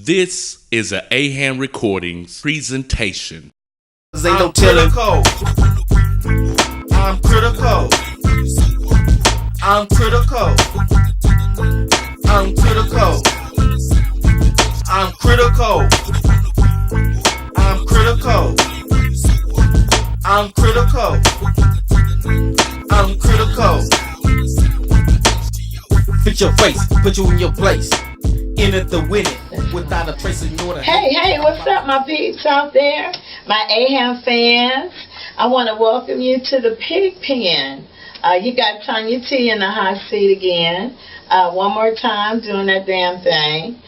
This is a AHAM Recordings presentation. I'm critical. I'm critical. I'm critical. I'm critical. I'm critical. I'm critical. I'm critical. I'm critical. Fix your face, put you in your place. In it to win it, without a trace of your. Hey, what's up, my peeps out there? My AHAM fans. I want to welcome you to the PIGPEN. You got TONYA T in the hot seat again. One more time, doing that damn thing.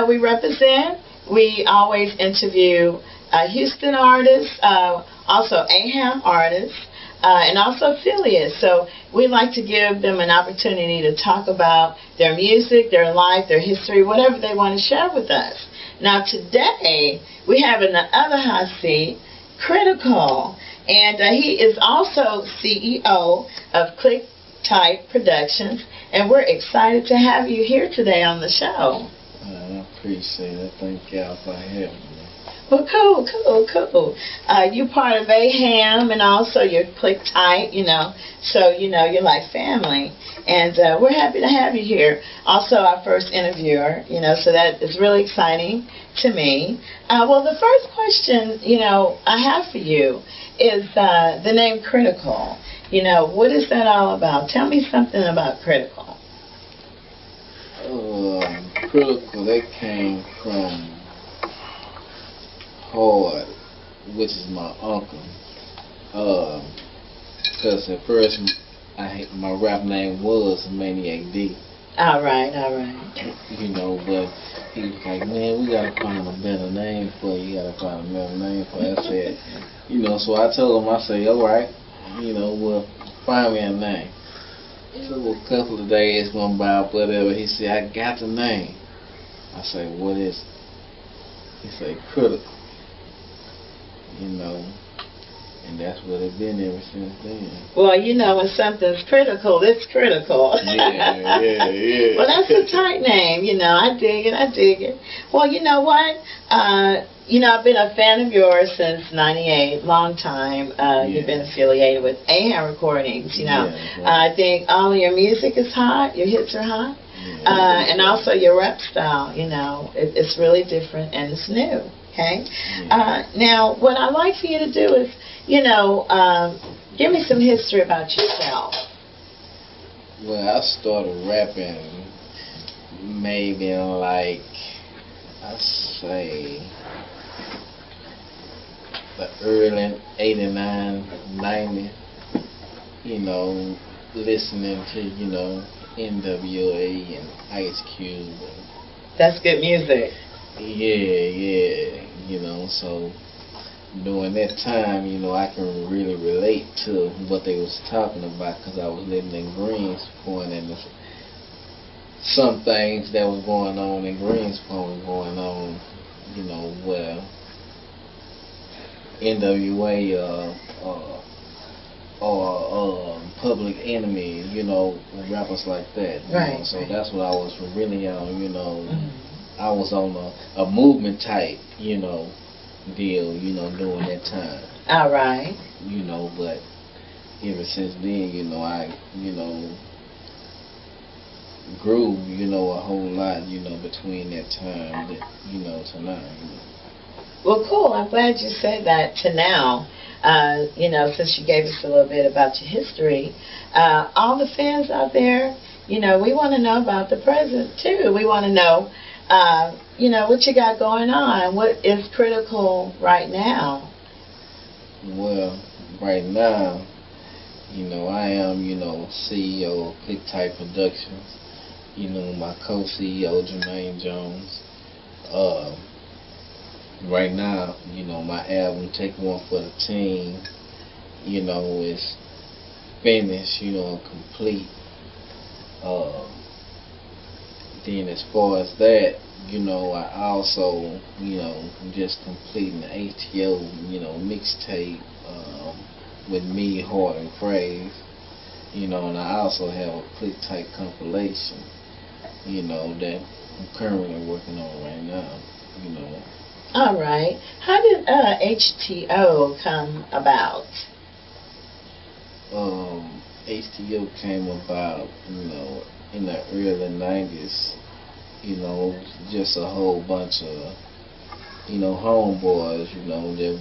We represent. We always interview Houston artists, also AHAM artists, and also affiliates. So we like to give them an opportunity to talk about their music, their life, their history, whatever they want to share with us. Now today, we have in the other hot seat, Critical. And he is also CEO of Click Type Productions. And we're excited to have you here today on the show. I appreciate it. Thank y'all for having me. Well, cool. You're part of AHAM and also you're Click Type, so, you're like family. And we're happy to have you here. Also, our first interviewer, so that is really exciting to me. Well, the first question, I have for you is the name Critical. What is that all about? Tell me something about Critical. Critical, that came from Hard, which is my uncle. Because at first, my rap name was Maniac D. All right. But he was like, man, we gotta find a better name for you. I said, so I told him, I said, all right, well, find me a name. So a couple of days went by, whatever. He said, I got the name. I said, what is it? He said, Critical. And that's what it's been ever since then. Well, when something's critical, it's critical. Yeah. Well, that's a tight name, I dig it. Well, you know what? I've been a fan of yours since '98, long time. You've been affiliated with AHAM Recordings, I think all of your music is hot, your hits are hot, and also your rap style, it's really different and it's new, okay? Now, what I'd like for you to do is, give me some history about yourself. Well, I started rapping maybe in I'd say the early 89, 90, listening to, NWA and Ice Cube. That's good music. Yeah, so during that time, I can really relate to what they was talking about because I was living in Greenspoint and some things that was going on in Greenspoint was going on, where NWA or Public Enemy, rappers like that. Right. So that's what I was really on, I was on a movement type, deal, during that time. All right. But ever since then, I, grew, a whole lot, between that time, to now. Well, cool. I'm glad you said that to now. Since you gave us a little bit about your history. All the fans out there, we want to know about the present, too. We want to know, what you got going on. What is Critical right now? Well, right now, I am, CEO of Click Type Productions. My co-CEO, Jermaine Jones. Right now, my album, Take One for the Team, is finished, complete. Then as far as that, I also, just completing the ATO, mixtape with me, Hard and Crave, and I also have a Click Type compilation. you know, that I'm currently working on right now, you know. All right. How did HTO come about? HTO came about, you know, in the early 90s, you know, just a whole bunch of, you know, homeboys, you know, that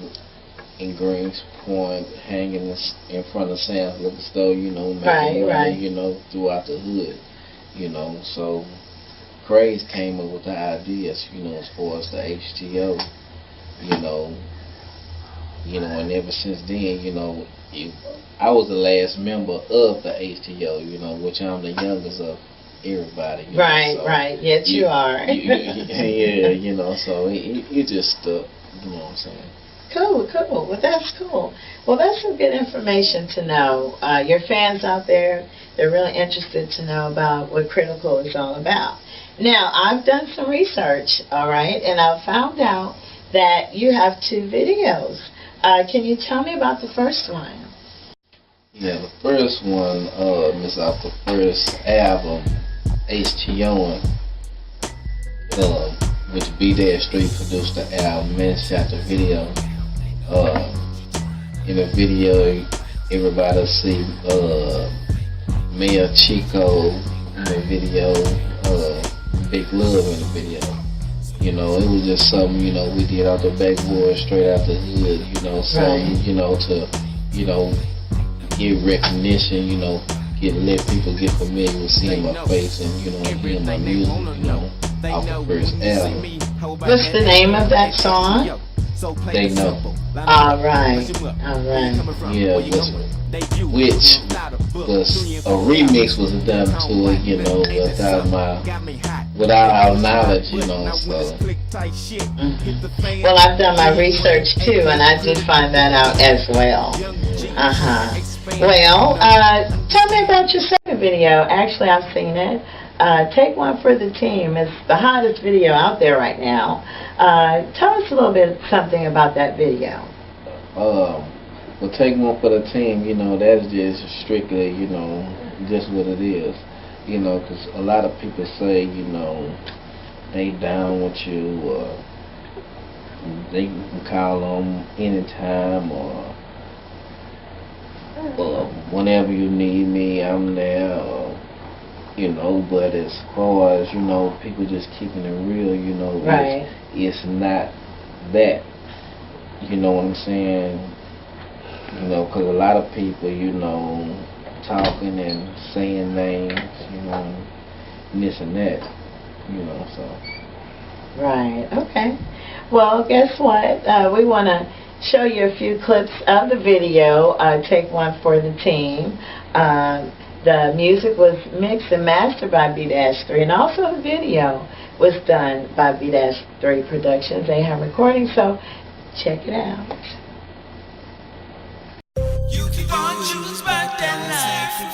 in Greenspoint, hanging in front of Sam's liquor store, you know, making money, you know, throughout the hood, you know. So Craze came up with the ideas, you know, as far as the HTO, you know, and ever since then, you know, I was the last member of the HTO, you know, which I'm the youngest of everybody. You right, know, so right. Yes, you are. Yeah, you know, so it just stuck, you know what I'm saying. Cool, cool. Well, that's cool. Well, that's some good information to know. Your fans out there, they're really interested to know about what Critical is all about. Now, I've done some research, all right, and I've found out that you have 2 videos. Can you tell me about the first one? Yeah, the first one is off the first album, HTO, which B-Dash 3 produced the album and shot the video. In the video, everybody see Mayor Chico in the video, Big Love in the video. You know, it was just something, you know, we did out the backboard, straight out the hood, you know, something, you know, to, you know, get recognition, you know, let people get familiar with seeing my face and, you know, hearing my music, you know, off the first album. What's the name of that song? They Know. Alright, alright. Yeah, which was a remix was done to it, you know, without our knowledge, you know, so. Well, I've done my research too, and I did find that out as well. Well, tell me about your second video. Actually, I've seen it. Take One for the Team. It's the hottest video out there right now. Tell us a little bit something about that video. Well, Take One for the Team, you know, that's just strictly, you know, just what it is. You know, because a lot of people say, you know, they down with you, or they can call them anytime, or whenever you need me, I'm there, or, you know, but as far as, you know, people just keeping it real, you know, it's not that, you know what I'm saying, you know, because a lot of people, you know, talking and saying names, you know, and this and that, you know, so. Right, okay. Well, guess what? We want to show you a few clips of the video, Take One for the Team. The music was mixed and mastered by B-3, and also the video was done by B-3 Productions, AHAM Recording, so check it out. You can't choose but that life. You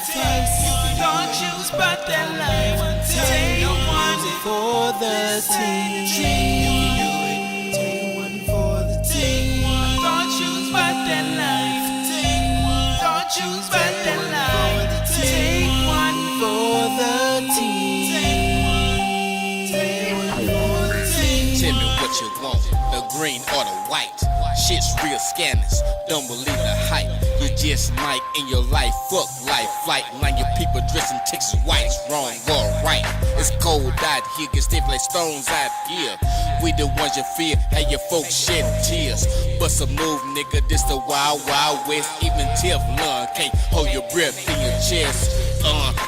can't choose but that life. Take one for the team. Take one for the team. Don't choose but that life. Don't choose but that life. Take one for the team. Take one for the team. Tell me what you want, the green or the white. Shit's real scandalous, don't believe the hype. You just might in your life, fuck life, flight. Line your people dressing Texas whites, wrong or right. It's cold out here, get stiff like stones out here. We the ones you fear, how your folks shed tears. Bust a move, nigga, this the wild, wild west. Even Teflon can't hold your breath in your chest.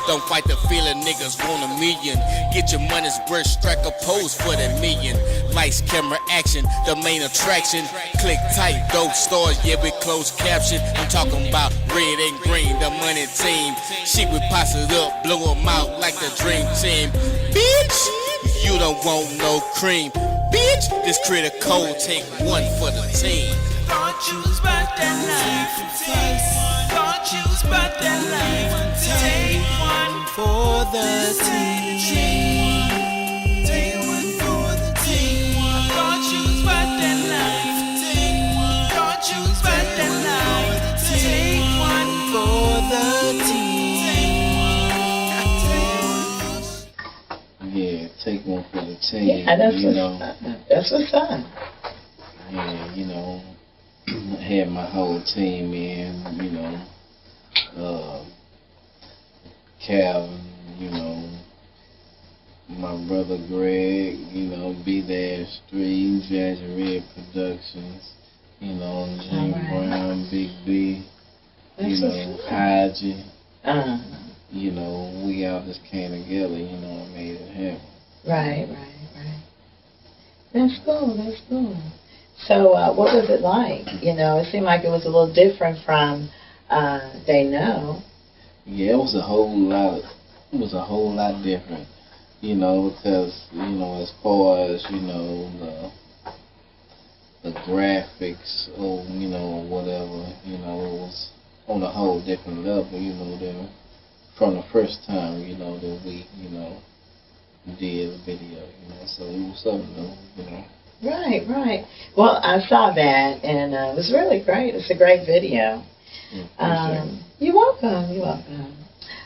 Don't fight the feeling, niggas want $1 million. Get your money's worth, strike a pose for that million. Lights, camera, action, the main attraction. Click tight, dope stars, yeah, with closed caption. I'm talking about red and green, the money team. Shit, we pass it up, blow them out like the dream team. Bitch, you don't want no cream. Bitch, this critical, take one for the team. Don't choose but that life. Don't choose but that life. Take one for the team. Take one for the team. Don't choose but that life. Don't choose but that life. Take one for the team. team. Yeah, that's you what's know. up. That's what's up. Yeah, you know, I had my whole team in, you know, Calvin, you know, my brother Greg, you know, Be There Street, Jazzy Red Productions, you know, Jim Brown, Big B, you know, Haji. You know, we all just came together, you know, and made it happen. Right. That's cool, that's cool. So, what was it like? You know, it seemed like it was a little different from They Know. Yeah, it was a whole lot different, you know, because, you know, as far as, you know, the graphics or, you know, whatever, you know, it was on a whole different level, you know, than from the first time, you know, that we, you know, did a video, you know, so it was something new, you know. Right. Well, I saw that, and it was really great. It's a great video. You're welcome.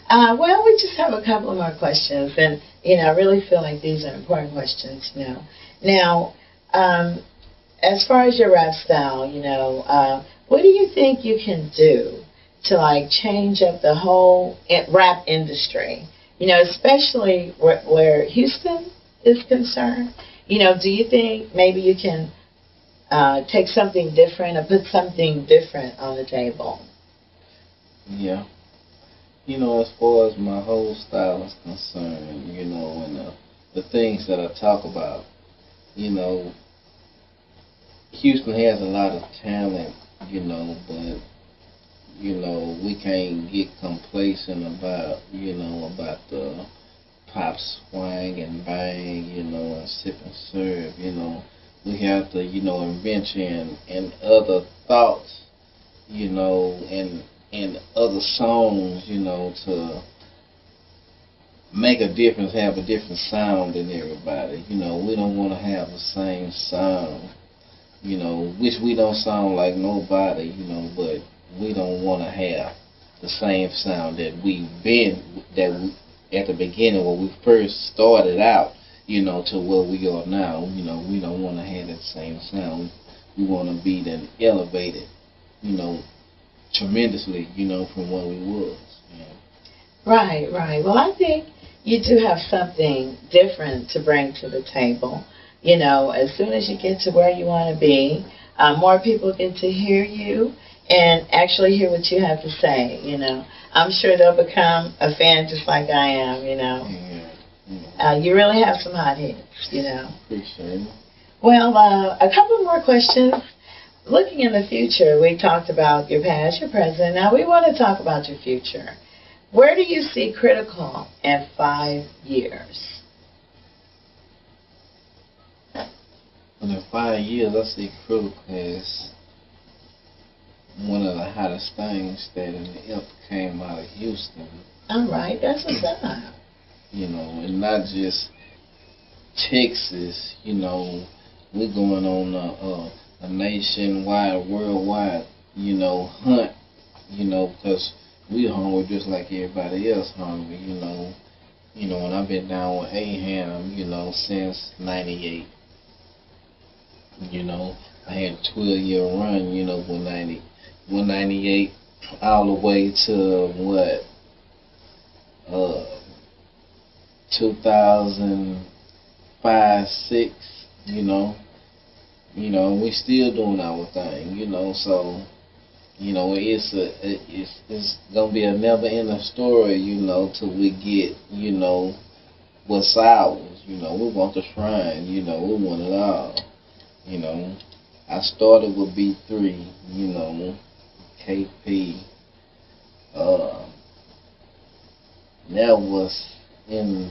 Well, we just have a couple of more questions, and, you know, I really feel like these are important questions, you know. Now, as far as your rap style, you know, what do you think you can do to, like, change up the whole rap industry? You know, especially where Houston is concerned. You know, do you think maybe you can take something different or put something different on the table? Yeah. You know, as far as my whole style is concerned, you know, and the things that I talk about, you know, Houston has a lot of talent, you know, but, you know, we can't get complacent about, you know, about the pop swang and bang, you know, and sip and serve, you know. We have to, you know, invention and other thoughts, you know, and other songs, you know, to make a difference, have a different sound than everybody. You know, we don't want to have the same sound, you know, which we don't sound like nobody, you know, but we don't want to have the same sound that at the beginning when we first started out, you know, to where we are now. You know, we don't want to have that same sound. We want to be then elevated, you know, tremendously, you know, from what we was. You know. Right. Well, I think you do have something different to bring to the table. You know, as soon as you get to where you want to be, more people get to hear you and actually hear what you have to say, you know. I'm sure they'll become a fan just like I am, you know. Yeah. You really have some hot hits, you know. Appreciate it. Well, a couple more questions. Looking in the future, we talked about your past, your present. Now we want to talk about your future. Where do you see Critical in 5 years? In 5 years, I see Critical as one of the hottest things that ever came out of Houston. All right, that's what's up. You know, and not just Texas, you know, we're going on a nationwide, worldwide, you know, hunt, you know, because we hungry just like everybody else hungry, you know. You know, and I've been down with AHAM, you know, since 98. You know, I had a 12-year run, you know, 198 all the way to what, 2005, 6, you know, we still doing our thing, you know, so, you know, it's gonna be a never-ending story, you know, till we get, you know, what's ours, you know, we want the shrine, you know, we want it all, you know. I started with B3, you know, KP, that was in,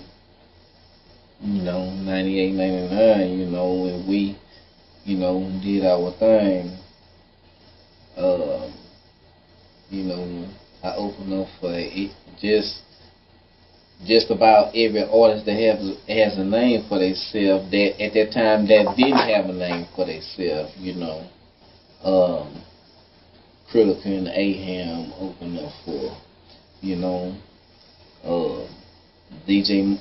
you know, 98, 99, you know, when we, you know, did our thing. You know, I opened up for it, just about every artist that has a name for themselves that at that time that didn't have a name for themselves, you know. Critical and AHAM opened up for, you know, DJ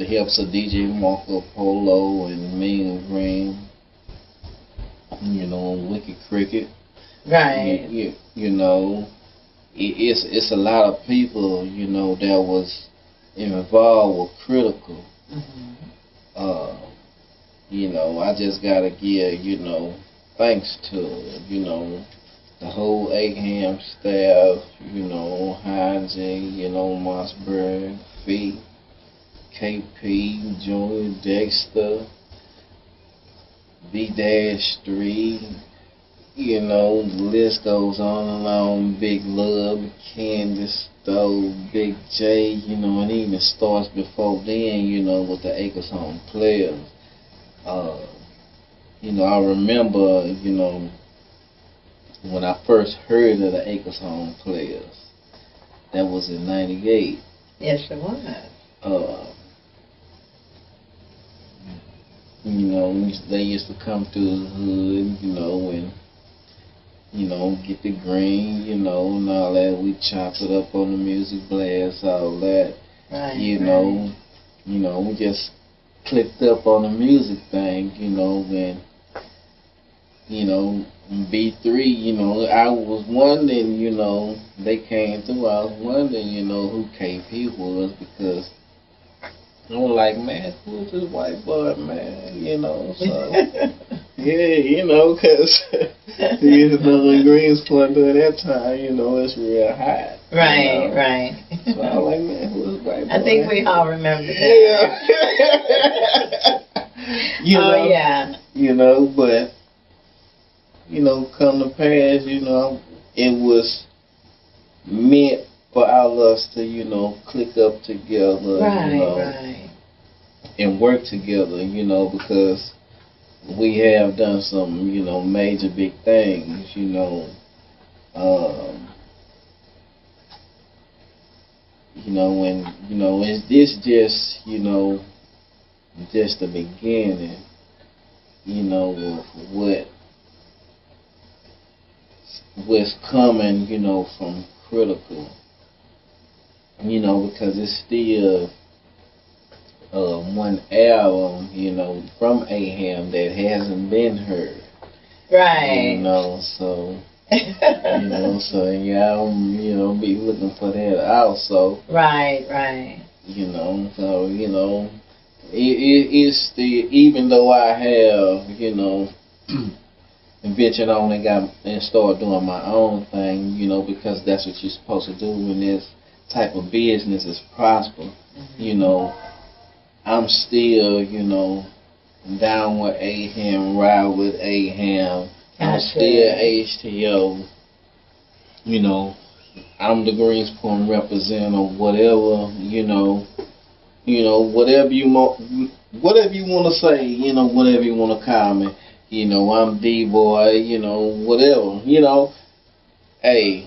the helps of DJ Marco Polo and Mean Green, you know, Wicked Cricket. Right. You know, it's a lot of people, you know, that was involved with Critical. You know, I just gotta give, you know, thanks to, you know, the whole AHAM staff, you know, Hanji, you know, Mossberg, Fee, KP, Junior, Dexter, B-3, you know, the list goes on and on. Big Love, Candace, Stowe, Big J, you know, and even starts before then, you know, with the Acres Home Players. You know, I remember, you know, when I first heard of the Acres Home Players. That was in '98. Yes, it was. You know, they used to come through the hood, you know, and, you know, get the green, you know, and all that. We chop it up on the music blast, all that. Right. You know, we just clicked up on the music thing, you know, when, you know, B3, you know, I was wondering, you know, they came through, I was wondering, you know, who KP was, because I was like, man, who's this white boy, man, you know, so, yeah, you know, because, you know, in Greensport during that time, you know, it's real hot. Right, you know? Right. So I was like, man, who's this white boy? I think we all remember that. Yeah. You know, yeah. You know, but, you know, come to pass, you know, it was meant for all of us to, you know, click up together, Right, you know, right. and work together, you know, because we have done some, you know, major big things, you know. You know, and, you know, it's just, you know, just the beginning, you know, of what's coming, you know, from Critical, you know, because it's still one album, you know, from AHAM that hasn't been heard. Right. You know, so, you know, so yeah, you know, be looking for that also. Right, right. You know, so, you know, it's still, even though I have, you know, ventured on and started doing my own thing, you know, because that's what you're supposed to do when this type of business is prosper. You know, I'm still, you know, down with AHAM, ride with AHAM. I'm still HTO. You know, I'm the Greensport representative, whatever, you know, whatever you want to say, you know, whatever you want to call me. You know, I'm D-boy, you know, whatever, you know. Hey,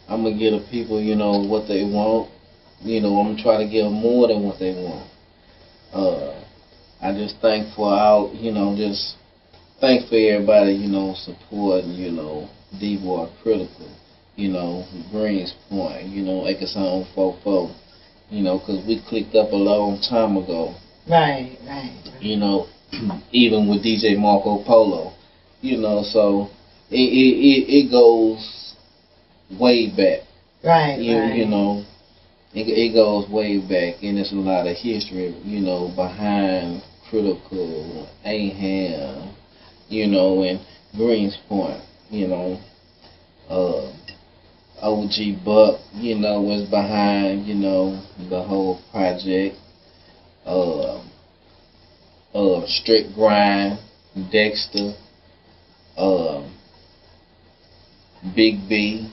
I'm going to give the people, you know, what they want. You know, I'm trying to give them more than what they want. I just thank for thank for everybody, you know, supporting, you know, D-boy Critical, you know, Greensport, you know, Acres Home 44, you know, because we clicked up a long time ago. Right. You know, even with DJ Marco Polo, you know, so it goes way back. Right. You know, it goes way back, and there's a lot of history, you know, behind Critical, AHAM, you know, and Greensport, you know. OG Buck, you know, was behind, you know, the whole project. Strict Grind, Dexter, Big B,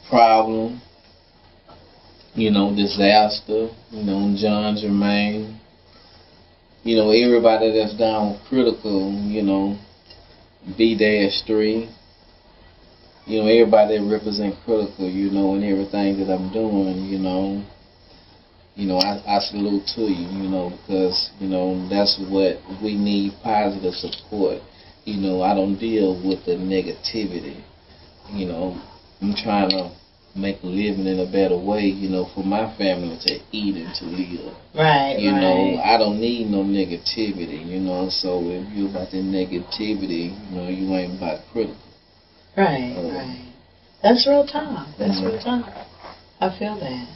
Problem, you know, Disaster, you know, John Jermaine, you know, everybody that's down with Critical, you know, B-3, you know, everybody that represent Critical, you know, and everything that I'm doing, you know, I salute to you, you know, because, you know, that's what we need, positive support. You know, I don't deal with the negativity. You know, I'm trying to make a living in a better way, you know, for my family to eat and to live. Right, You know, right. I don't need no negativity, you know, so if you about the negativity, you know, you ain't about critical. Right, right. That's real talk. That's real talk. I feel that.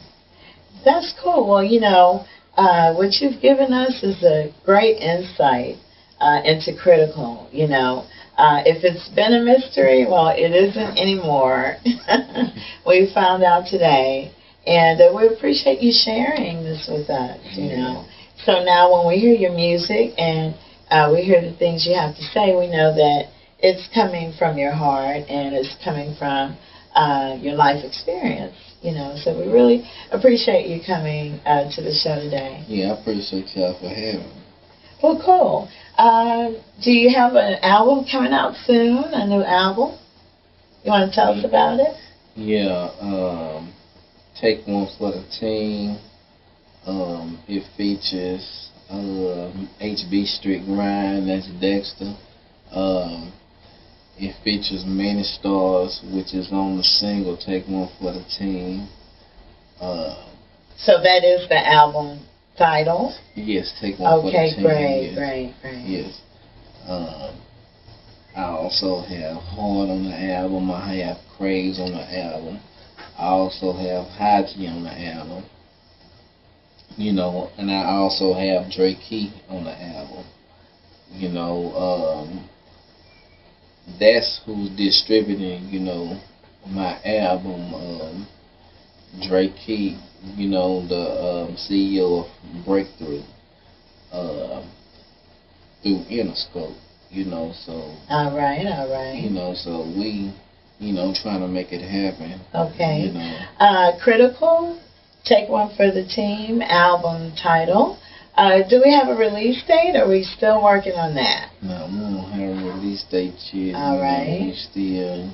That's cool. Well, you know, what you've given us is a great insight into critical, you know. If it's been a mystery, well, it isn't anymore. We found out today. And we appreciate you sharing this with us, you know. So now when we hear your music and we hear the things you have to say, we know that it's coming from your heart and it's coming from your life experience, you know. So we really appreciate you coming to the show today. Yeah, I appreciate y'all for having me. Well, cool. Do you have an album coming out soon, a new album? You want to tell us about it? Yeah, Take One for the Team. It features HB Strict Grind, that's Dexter. It features Many Stars, which is on the single Take One for the Team. So that is the album title? Yes, Take One for the Team. Okay, yes. great. Yes. I also have Hard on the album. I have Craze on the album. I also have Haji on the album. You know, and I also have Drake Key on the album. You know, that's who's distributing, you know, my album, Drake Key, you know, the CEO of Breakthrough, through Interscope, you know, so. All right. You know, so we, you know, trying to make it happen. Okay. You know. Critical, Take One for the Team, album title. Do we have a release date, or are we still working on that? No, we don't have a release date yet. All right. We still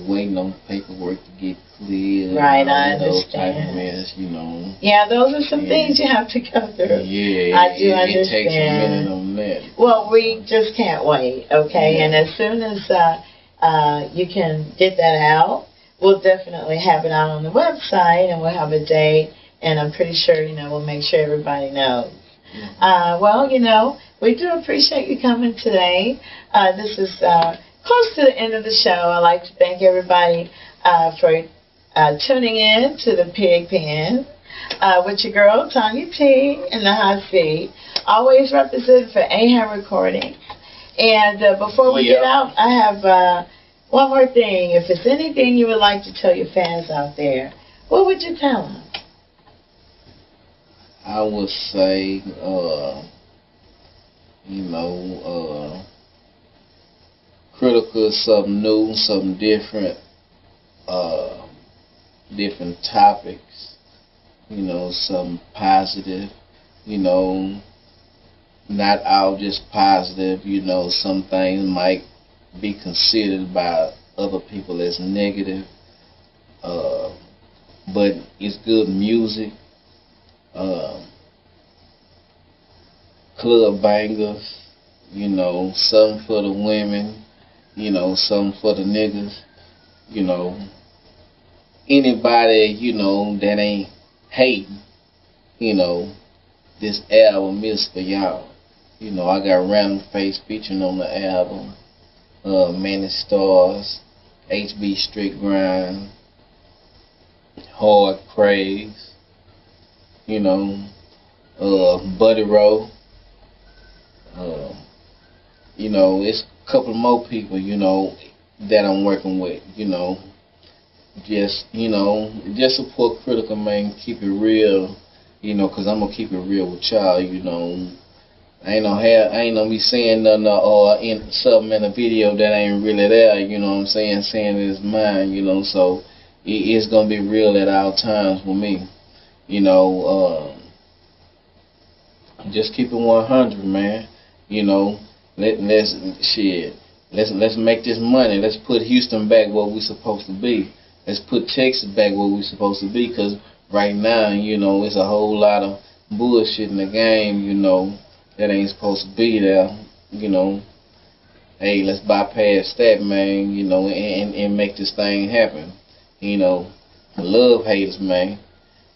waiting on paperwork to get cleared. Right, and I all those type understand. of mess, you know. Yeah, those are some things you have to go through. Yeah, I do it takes a minute understand. on that. Well, we just can't wait, okay? Yeah. And as soon as you can get that out, we'll definitely have it out on the website, and we'll have a date, and I'm pretty sure, you know, we'll make sure everybody knows. Well, you know, we do appreciate you coming today. This is close to the end of the show. I'd like to thank everybody for tuning in to the Pig Pen with your girl, Tonya T, in the hot seat, always represented for AHAM Recordings. And before we get out, I have one more thing. If there's anything you would like to tell your fans out there, what would you tell them? I would say, you know, critical is something new, something different, different topics, you know, something positive, you know, not all just positive, you know, some things might be considered by other people as negative, but it's good music. Club bangers, you know, something for the women, you know, something for the niggas, you know. Anybody, you know, that ain't hating, you know, this album is for y'all. You know, I got Random Face featuring on the album, Many Stars, HB Strict Grind, Hard Craze, you know, Buddy Rowe. You know, it's a couple more people, you know, that I'm working with, you know. Just, you know, just support Critical, man. Keep it real, you know, because I'm going to keep it real with y'all, you know. I ain't gonna be saying nothing or in something in a video that ain't really there, you know what I'm saying it's mine, you know, so it's gonna be real at all times with me. You know, just keep it 100, man. You know, let's make this money. Let's put Houston back where we supposed to be. Let's put Texas back where we supposed to be, because right now, you know, it's a whole lot of bullshit in the game, you know, that ain't supposed to be there, you know. Hey, let's bypass that, man, you know, and make this thing happen, you know. love haters, man.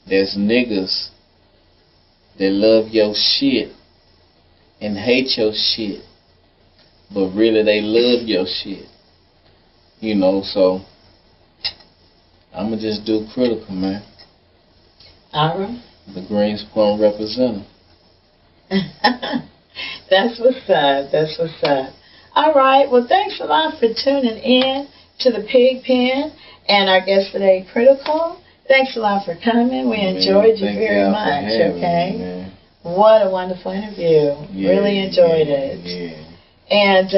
There's niggas that love your shit and hate your shit, but really they love your shit. You know, so I'ma just do critical, man. Alright. The GREENSPOINT representative. That's what's up. That's what's up. All right. Well, thanks a lot for tuning in to the Pig Pen and our guest today, Critical. Thanks a lot for coming. We enjoyed you very much. Okay. Me, what a wonderful interview. Yeah, really enjoyed it. Yeah. And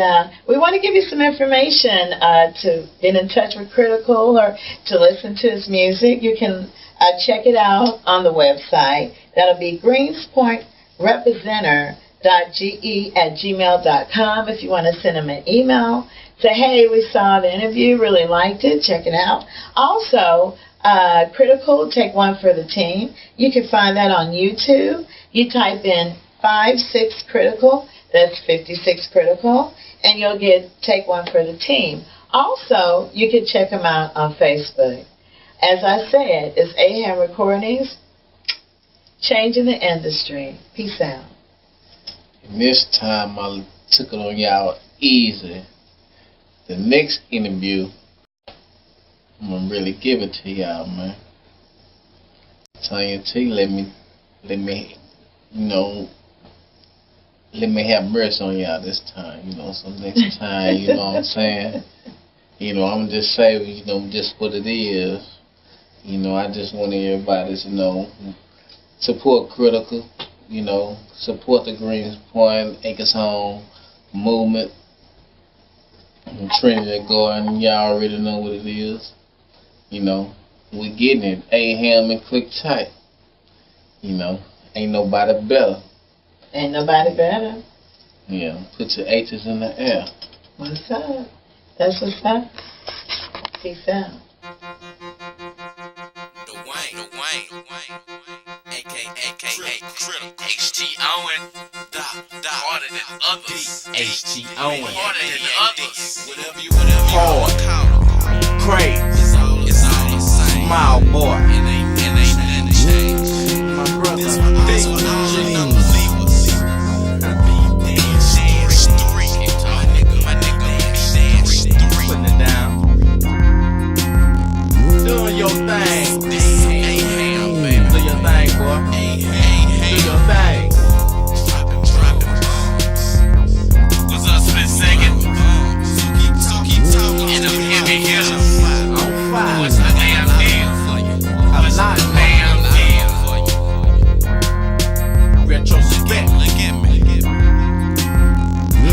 we want to give you some information to get in touch with Critical or to listen to his music. You can check it out on the website. That'll be greenspointrepresenter.ge@gmail.com. If you want to send him an email, say, hey, we saw the interview, really liked it, check it out. Also, Critical, Take One for the Team. You can find that on YouTube. You type in 56 Critical, that's 56 Critical, and you'll get Take One for the Team. Also, you can check them out on Facebook. As I said, it's AHAM Recordings, changing the industry. Peace out. And this time I took it on y'all easy. The next interview, I'm gonna really give it to y'all, man. TONYA T, let me, let me have mercy on y'all this time, so next time, you know what I'm saying? I'm just saying, just what it is. I just want everybody to support Critical, support the GREENSPOINT, Acres Home movement, Trinity Garden. Y'all already know what it is. We getting it. AHAM and click tight. Ain't nobody better. Ain't nobody better. Yeah, put your H's in the air. What's up? That's what's up. Peace out. The Wayne, aka Critical, HT Owen, harder than others, HT Owen, harder than others, whatever you want to call it. Crazy, It's all the same. smile boy. It ain't nothing changed. My brother, This one all the non-believers. My nigga, putting it down. Doing your thing. AHAM, baby. Do your thing, boy. Do your thing. Dropping bombs. What's up, split second? So keep talking. And I'm heavy hitter. On fire. What's the damn deal for you? A lot, Damn deal for you. retrospect. Look at me.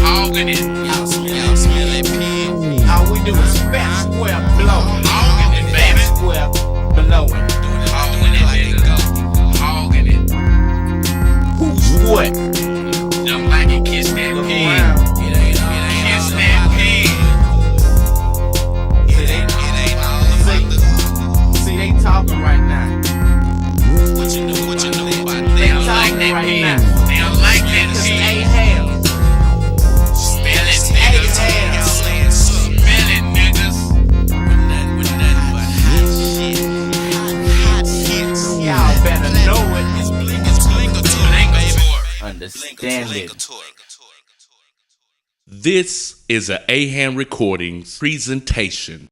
Hogging it. Y'all smell that pig? All we do is fat square blowing. Hogging it, baby. Square blowing. Hogging it, let it go. Hogging it. Who's what? Jump like it, kiss that Look pig. around. Kiss that pig. See, they, all about the. see, they talking right now. What you know about They they don't like talking that right pig. now. They don't like that Cause pig. AHAM. Smell it, niggas. Smell it, niggas. With nothing but hot shit. Hot hits. Y'all better know it. It's blinker, baby. Understand it. This is a AHAM Recordings presentation.